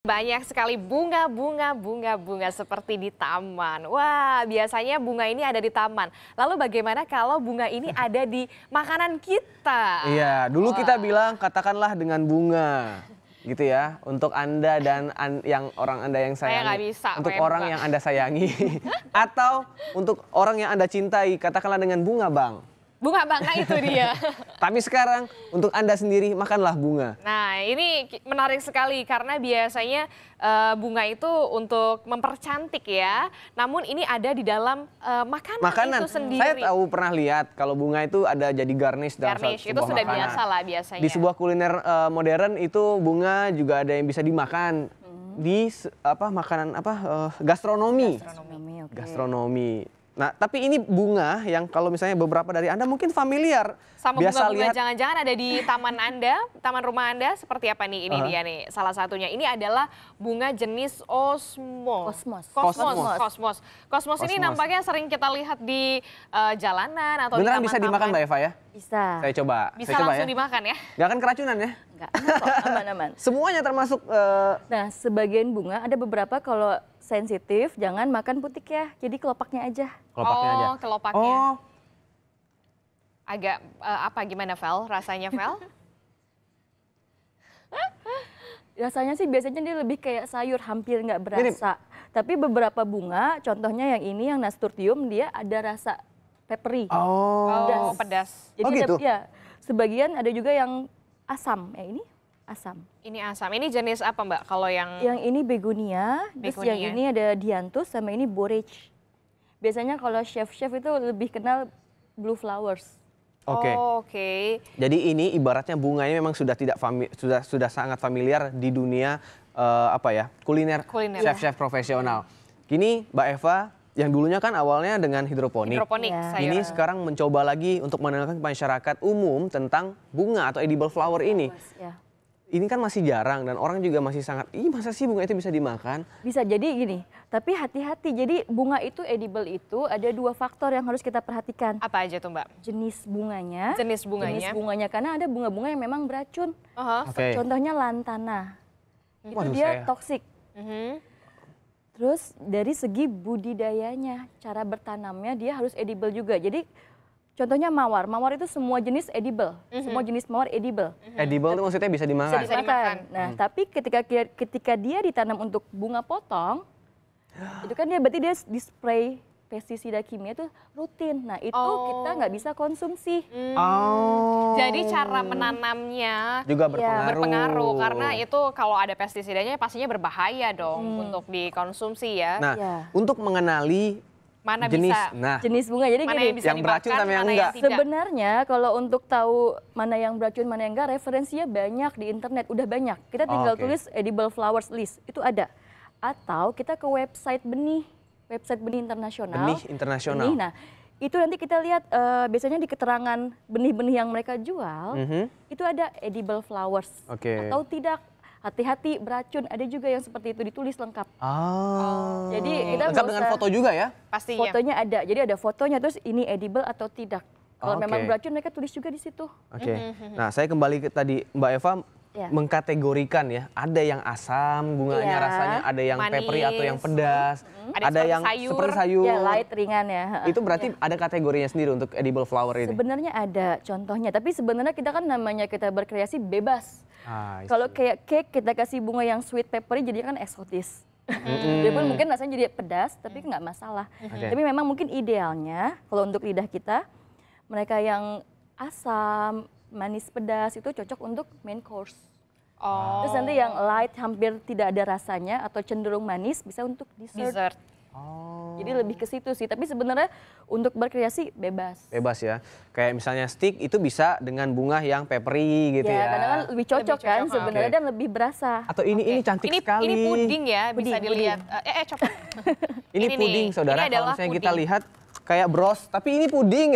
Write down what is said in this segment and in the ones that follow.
Banyak sekali bunga seperti di taman. Wah, biasanya bunga ini ada di taman. Lalu bagaimana kalau bunga ini ada di makanan kita? Iya, dulu kita bilang katakanlah dengan bunga. Gitu ya, untuk Anda dan yang orang Anda yang sayangi. Nggak bisa, untuk orang yang Anda sayangi. Atau untuk orang yang Anda cintai, katakanlah dengan bunga, Bang. Bunga bangga itu dia. Tapi sekarang untuk Anda sendiri makanlah bunga. Nah ini menarik sekali karena biasanya bunga itu untuk mempercantik ya. Namun ini ada di dalam makanan itu sendiri. Saya tahu pernah lihat kalau bunga itu ada jadi garnish dalam sebuah itu sudah makanan. biasa lah biasanya. Di sebuah kuliner modern itu bunga juga ada yang bisa dimakan. Di makanan gastronomi. Gastronomi. Nah, tapi ini bunga yang kalau misalnya beberapa dari Anda mungkin familiar. Sama biasa bunga-bunga lihat jangan-jangan ada di taman Anda, taman rumah Anda seperti apa nih? Ini dia nih salah satunya. Ini adalah bunga jenis Kosmos ini nampaknya sering kita lihat di jalanan atau beneran di taman-taman. bisa dimakan Mbak Eva ya? Bisa. Saya coba. Bisa saya coba langsung ya. dimakan ya? Nggak akan keracunan ya? Enggak, aman-aman. Semuanya termasuk... Nah, sebagian bunga ada beberapa kalau sensitif, jangan makan putik ya. Jadi kelopaknya aja. Kelopaknya aja. Kelopaknya. Oh. Agak gimana Vel? Rasanya Vel? Rasanya sih biasanya dia lebih kayak sayur, hampir nggak berasa. Tapi beberapa bunga, contohnya yang ini, yang nasturtium, dia ada rasa peppery. Oh, pedas. Jadi gitu? ya, sebagian ada juga yang asam. Ini asam. Ini asam. Ini jenis apa Mbak? Kalau yang ini begonia, terus yang ini ada dianthus, sama ini borage. Biasanya kalau chef-chef itu lebih kenal blue flowers. Oke. Jadi ini ibaratnya bunga ini memang sudah sudah sangat familiar di dunia kuliner. Chef-chef profesional. Kini Mbak Eva yang dulunya kan awalnya dengan hidroponik. Ini sekarang mencoba lagi untuk mengenalkan masyarakat umum tentang bunga atau edible flower ini. Ini kan masih jarang dan orang juga masih sangat, masa sih bunga itu bisa dimakan? Bisa jadi gini, tapi hati-hati. Jadi bunga itu edible itu ada dua faktor yang harus kita perhatikan. Apa aja tuh Mbak? Jenis bunganya. Jenis bunganya karena ada bunga-bunga yang memang beracun. Contohnya lantana. Itu dia toksik. Terus dari segi budidayanya, cara bertanamnya dia harus edible juga. Jadi contohnya mawar itu semua jenis edible, semua jenis mawar edible. Edible itu maksudnya bisa dimakan? Bisa dimakan. Nah, tapi ketika dia ditanam untuk bunga potong, itu kan dia berarti dia di-spray pestisida kimia itu rutin. Nah, itu kita nggak bisa konsumsi. Jadi cara menanamnya juga berpengaruh. Karena itu kalau ada pestisidanya pastinya berbahaya dong untuk dikonsumsi ya. Nah, untuk mengenali mana jenis bunga. Jadi mana gini, yang beracun sama yang enggak. Sebenarnya kalau untuk tahu mana yang beracun, mana yang enggak, referensinya banyak di internet, udah banyak. Kita tinggal tulis edible flowers list, itu ada. Atau kita ke website benih internasional. Benih internasional. Nah, itu nanti kita lihat biasanya di keterangan benih-benih yang mereka jual, itu ada edible flowers atau tidak. Hati-hati beracun, ada juga yang seperti itu ditulis lengkap. Jadi kita lengkap dengan foto juga ya? Pastinya. Fotonya ada, jadi ada fotonya terus ini edible atau tidak. Kalau memang beracun mereka tulis juga di situ. Nah saya kembali ke tadi Mbak Eva mengkategorikan ya, ada yang asam bunganya rasanya, ada yang peppery atau yang pedas, ada yang seperti sayur. Ya light, ringan ya. Itu berarti ada kategorinya sendiri untuk edible flower ini? Sebenarnya ada contohnya, tapi sebenarnya kita kan namanya kita berkreasi bebas. Kalau kayak cake kita kasih bunga yang sweet peppery jadi kan eksotis. Jadi pun mungkin rasanya jadi pedas tapi nggak masalah. Tapi memang mungkin idealnya kalau untuk lidah kita mereka yang asam, manis, pedas itu cocok untuk main course. Terus nanti yang light hampir tidak ada rasanya atau cenderung manis bisa untuk dessert. Jadi lebih ke situ sih, tapi sebenarnya untuk berkreasi bebas. Bebas ya, kayak misalnya stick itu bisa dengan bunga yang peppery gitu ya. Karena kan lebih cocok kan sebenarnya dan lebih berasa. Atau ini cantik sekali. Ini puding ya, bisa dilihat. Coba. Ini puding saudara, kalau misalnya kita lihat kayak bros, tapi ini puding.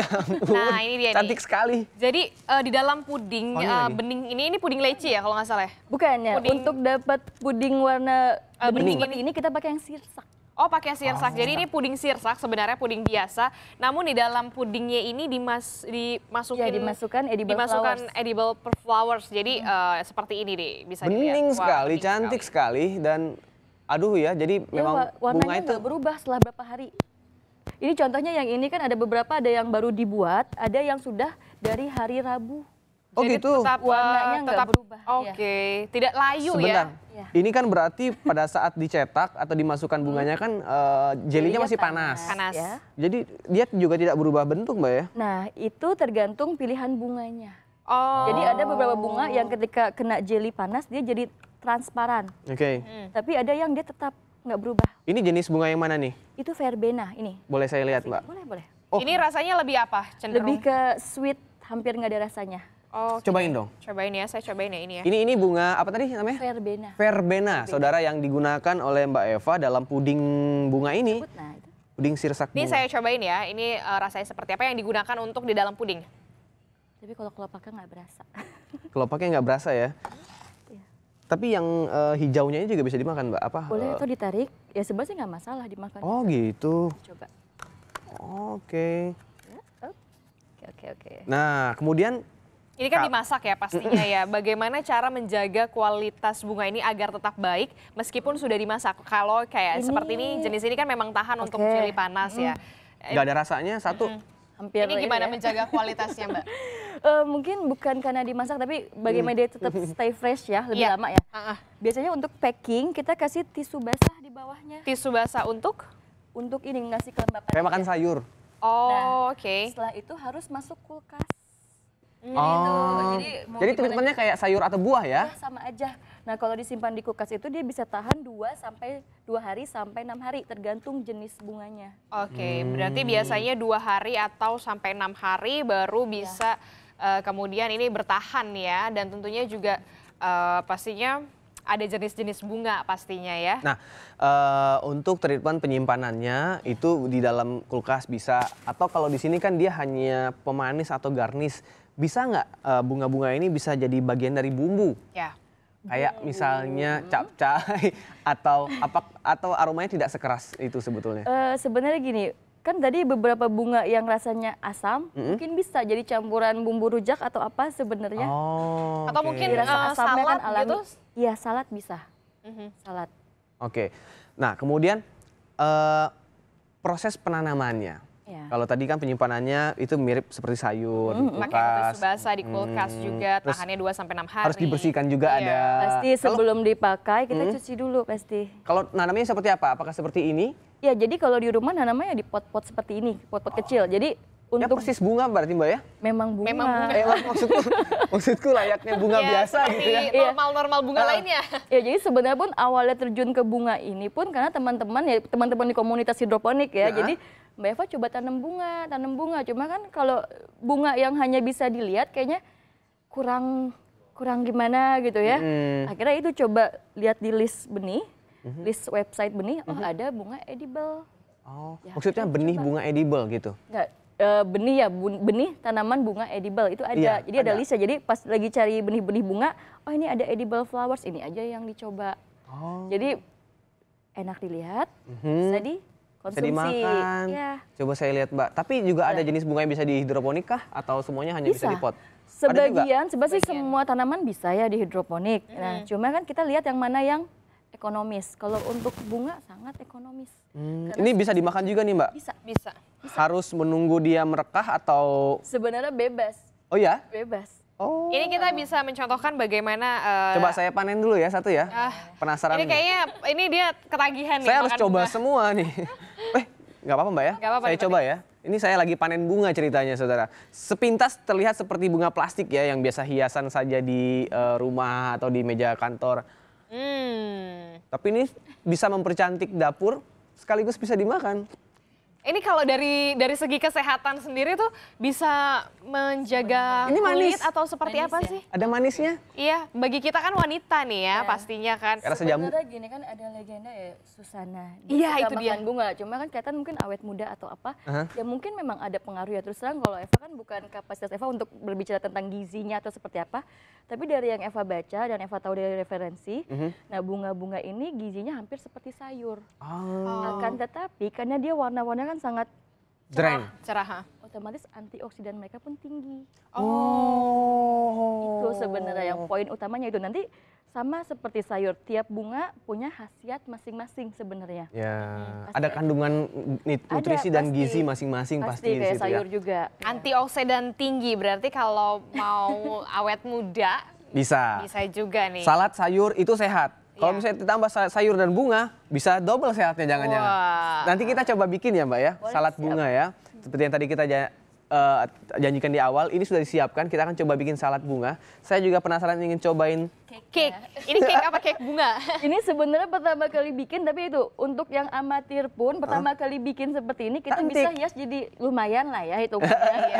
Nah ini dia cantik sekali. Jadi di dalam puding bening ini puding leci ya kalau nggak salah ya? Bukan ya, untuk dapat puding warna bening seperti ini kita pakai yang sirsak. Oh, pakai sirsak. Jadi ini puding sirsak, sebenarnya puding biasa. Namun di dalam pudingnya ini dimasukkan edible flowers. Jadi seperti ini deh, bisa dilihat. Bening sekali, cantik sekali dan aduh ya. Jadi memang bunga itu nggak berubah setelah berapa hari. Ini contohnya yang ini kan ada beberapa, ada yang baru dibuat, ada yang sudah dari hari Rabu. Oh jadi gitu. Tetap, warnanya nggak berubah. Oke, tidak layu sebentar. ya. Ini kan berarti pada saat dicetak atau dimasukkan bunganya kan jelinya masih panas. Ya. Jadi dia juga tidak berubah bentuk, Mbak ya? Nah, itu tergantung pilihan bunganya. Oh. Jadi ada beberapa bunga yang ketika kena jeli panas dia jadi transparan. Oke. Tapi ada yang dia tetap nggak berubah. Ini jenis bunga yang mana nih? Itu verbena ini. Boleh saya lihat, Mbak? Boleh. Oh. Ini rasanya lebih apa? Cenderung? Lebih ke sweet, hampir nggak ada rasanya. Oh, cobain dong. Cobain ya, saya cobain ya ini ya. Ini bunga apa tadi namanya? Verbena. Verbena, saudara, yang digunakan oleh Mbak Eva dalam puding bunga ini. Nah, itu. Puding sirsak bunga. Ini saya cobain ya, ini rasanya seperti apa yang digunakan untuk di dalam puding. Tapi kalau kelopaknya nggak berasa. Kelopaknya nggak berasa ya? Iya. Tapi yang hijaunya ini juga bisa dimakan, Mbak? Apa? Boleh, itu ditarik. Ya sebenarnya nggak masalah dimakan. Oh gitu. Coba. Oke. Oke. Nah, kemudian ini kan dimasak ya pastinya ya. Bagaimana cara menjaga kualitas bunga ini agar tetap baik meskipun sudah dimasak? Kalau kayak seperti ini, jenis ini kan memang tahan untuk jeli panas ya. nggak ada rasanya satu. Hampir ini gimana ya. menjaga kualitasnya, Mbak? Mungkin bukan karena dimasak, tapi bagaimana dia tetap stay fresh ya, lebih lama ya. Biasanya untuk packing kita kasih tisu basah di bawahnya. Tisu basah untuk? Untuk ini ngasih kelembapan. Kayak makan sayur. Oh, oke. Setelah itu harus masuk kulkas. Oh, jadi treatmentnya kayak sayur atau buah ya? Ya, sama aja. Nah, kalau disimpan di kulkas itu dia bisa tahan 2 hari sampai 6 hari tergantung jenis bunganya. Oke, berarti biasanya 2 hari atau sampai 6 hari baru bisa kemudian ini bertahan ya, dan tentunya juga pastinya ada jenis-jenis bunga pastinya ya. Nah, untuk treatment penyimpanannya itu di dalam kulkas bisa, atau kalau di sini kan dia hanya pemanis atau garnish. Bisa nggak bunga-bunga ini bisa jadi bagian dari bumbu? Ya. Kayak misalnya capcay atau aromanya tidak sekeras itu sebetulnya. Sebenarnya gini, kan tadi beberapa bunga yang rasanya asam mungkin bisa jadi campuran bumbu rujak atau apa sebenarnya. Oh. Atau mungkin Rasa asamnya salad kan alami. gitu? Iya, salad bisa. Salad. Oke. Nah, kemudian proses penanamannya. Ya. Kalau tadi kan penyimpanannya itu mirip seperti sayur di Pakai kulkas. tisu basah di kulkas juga, Terus tahannya 2 sampai 6 hari. Harus dibersihkan juga Iya. ada. Pasti sebelum dipakai kita cuci dulu pasti. Kalau nanamnya seperti apa? Apakah seperti ini? Ya, jadi kalau di rumah nanamnya ya di pot-pot seperti ini, pot-pot kecil. Jadi Ya untuk persis bunga berarti, Mbak ya? memang bunga. Memang bunga. Maksudku layaknya bunga Ya, biasa gitu ya. seperti normal-normal bunga lainnya. Ya, jadi sebenarnya pun awalnya terjun ke bunga ini pun karena teman-teman di komunitas hidroponik ya. Jadi Mbak Eva coba tanam bunga. Cuma kan kalau bunga yang hanya bisa dilihat kayaknya kurang gimana gitu ya. Akhirnya itu coba lihat di list benih, list website benih, oh ada bunga edible. Oh, Ya, maksudnya benih bunga edible gitu? Enggak, benih ya, benih tanaman bunga edible itu ada. Iya, Jadi ada listnya. Jadi pas lagi cari benih-benih bunga, oh ini ada edible flowers, ini aja yang dicoba. Oh. Jadi enak dilihat, bisa Bisa dikonsumsi. dimakan. Ya. Coba saya lihat, Mbak. Tapi juga ada jenis bunga yang bisa di hidroponik kah? Atau semuanya hanya bisa di pot? Sebagian, sebenarnya semua tanaman bisa ya di hidroponik. Nah, cuma kan kita lihat yang mana yang ekonomis. Kalau untuk bunga sangat ekonomis. Ini bisa dimakan juga nih, Mbak? Bisa. Harus menunggu dia merekah atau... Sebenarnya bebas. Oh ya? Bebas. Oh. Ini kita bisa mencontohkan bagaimana Coba saya panen dulu ya satu ya. Penasaran ini nih. kayaknya ini dia ketagihan nih. Saya harus makan coba bunga. semua nih. Nggak apa-apa, Mbak ya? Nggak apa-apa, Saya Pak. coba ya. Ini saya lagi panen bunga ceritanya, saudara. Sepintas terlihat seperti bunga plastik ya, yang biasa hiasan saja di rumah atau di meja kantor. Tapi ini bisa mempercantik dapur, sekaligus bisa dimakan. Ini kalau dari segi kesehatan sendiri tuh bisa menjaga Ini manis kulit atau seperti Manis apa ya? sih? Ada manisnya? Iya, bagi kita kan wanita nih ya, Iya. pastinya kan. Rasa jamu. Sebenarnya gini kan ada legenda ya Susana. Iya, suka itu dia. makan bunga, cuma kan kelihatan mungkin awet muda atau apa. Ya mungkin memang ada pengaruh ya. Terus terang kalau Eva kan bukan kapasitas Eva untuk berbicara tentang gizinya atau seperti apa. Tapi dari yang Eva baca dan Eva tahu dari referensi, nah bunga-bunga ini gizinya hampir seperti sayur. Akan tetapi karena dia warna-warnanya kan sangat Drain. Cerah. otomatis antioksidan mereka pun tinggi. Oh. Itu sebenarnya yang poin utamanya itu. Nanti sama seperti sayur, tiap bunga punya khasiat masing-masing sebenarnya. Ya, Pasti ada kandungan nutrisi dan pasti. gizi masing-masing pasti di kayak situ sayur ya. juga. Antioksidan tinggi, berarti kalau mau awet muda Bisa. bisa juga nih. Salad sayur itu sehat. Kalau Iya. misalnya ditambah sayur dan bunga, bisa double sehatnya jangan-jangan. Wah. Nanti kita coba bikin ya Mbak ya, Boleh, salad siap. bunga ya. Seperti yang tadi kita janjikan di awal, ini sudah disiapkan, kita akan coba bikin salad bunga. Saya juga penasaran ingin cobain. Cake. Ini cake apa? Cake bunga? Ini sebenarnya pertama kali bikin, tapi itu untuk yang amatir pun pertama kali bikin seperti ini kita Cantik. bisa hias jadi lumayan lah ya hitungannya.